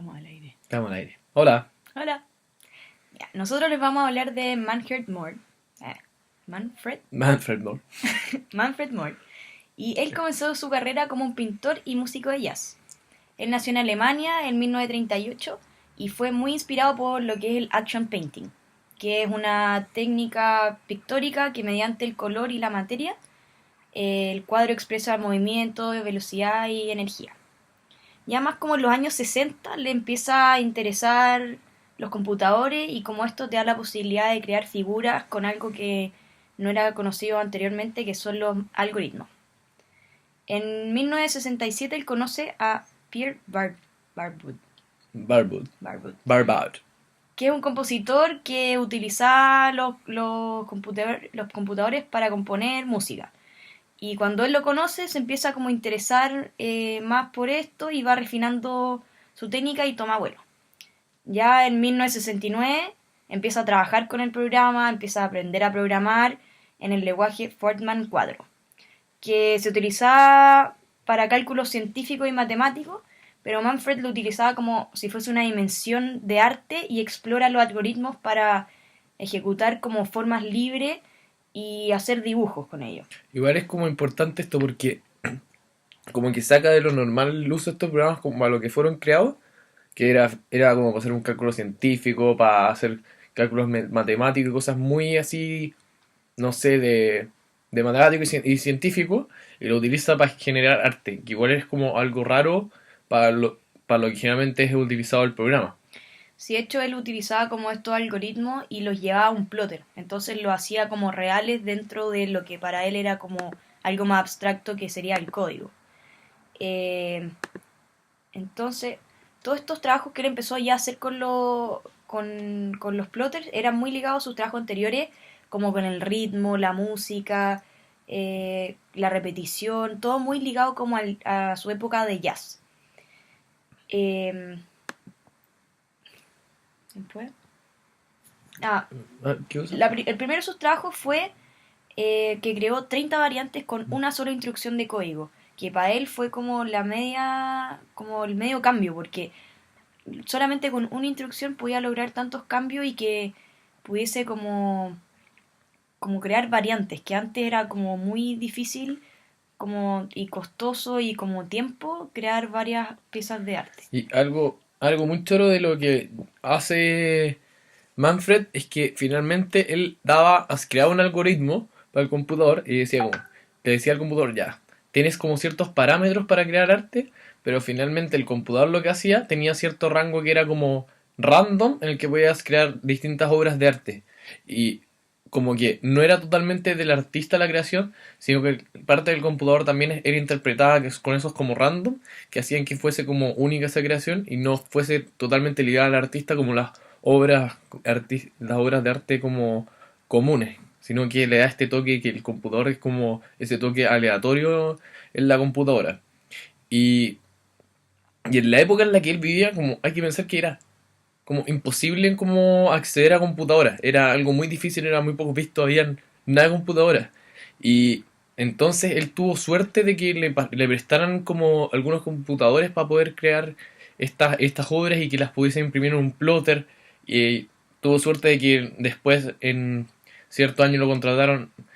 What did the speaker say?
Estamos al aire. Estamos al aire. Hola. Hola. Ya, nosotros les vamos a hablar de Manfred Moore. Manfred Manfred Moore. Manfred Moore. Y él comenzó su carrera como un pintor y músico de jazz. Él nació en Alemania en 1938 y fue muy inspirado por lo que es el action painting, que es una técnica pictórica que mediante el color y la materia, el cuadro expresa movimiento, velocidad y energía. Ya más como en los años 60 le empieza a interesar los computadores y como esto te da la posibilidad de crear figuras con algo que no era conocido anteriormente, que son los algoritmos. En 1967 él conoce a Pierre Barwood, Barboud. que es un compositor que utilizaba los computadores para componer música. Y cuando él lo conoce, se empieza como a interesar más por esto y va refinando su técnica y toma vuelo. Ya en 1969 empieza a trabajar con el programa, empieza a aprender a programar en el lenguaje Fortran 4, que se utilizaba para cálculos científicos y matemáticos, pero Manfred lo utilizaba como si fuese una dimensión de arte y explora los algoritmos para ejecutar como formas libres y hacer dibujos con ellos. Igual es como importante esto porque como que saca de lo normal el uso de estos programas como a lo que fueron creados, que era como para hacer un cálculo científico, para hacer cálculos matemáticos y cosas muy así, no sé, de matemático y científico, y lo utiliza para generar arte, que igual es como algo raro para lo que generalmente es utilizado el programa. Si de hecho él utilizaba como estos algoritmos y los llevaba a un plotter, entonces lo hacía como reales dentro de lo que para él era como algo más abstracto que sería el código. Eh, entonces, todos estos trabajos que él empezó ya a hacer con los plotters eran muy ligados a sus trabajos anteriores, como con el ritmo, la música, la repetición, todo muy ligado como a su época de jazz. Eh, ¿Después? Ah, ¿Qué usa? el primero de sus trabajos fue que creó 30 variantes con una sola instrucción de código, que para él fue como como el medio cambio, porque solamente con una instrucción podía lograr tantos cambios y que pudiese como crear variantes, que antes era como muy difícil como y costoso y como tiempo crear varias piezas de arte. Y algo muy choro de lo que hace Manfred es que finalmente él creaba un algoritmo para el computador y decía como, le decía al computador, ya, tienes como ciertos parámetros para crear arte, pero finalmente el computador lo que hacía tenía cierto rango que era como random en el que podías crear distintas obras de arte. Y como que no era totalmente del artista la creación, sino que parte del computador también era interpretada con esos como random, que hacían que fuese como única esa creación y no fuese totalmente ligada al artista como obras, las obras de arte como comunes, sino que le da este toque que el computador es como ese toque aleatorio en la computadora. Y, y en la época en la que él vivía, como hay que pensar que era como imposible en como acceder a computadoras. Era algo muy difícil, era muy poco visto, habían nada de computadoras. Y entonces él tuvo suerte de que le prestaran como algunos computadores para poder crear estas obras y que las pudiese imprimir en un plotter. Y tuvo suerte de que después, en cierto año, lo contrataron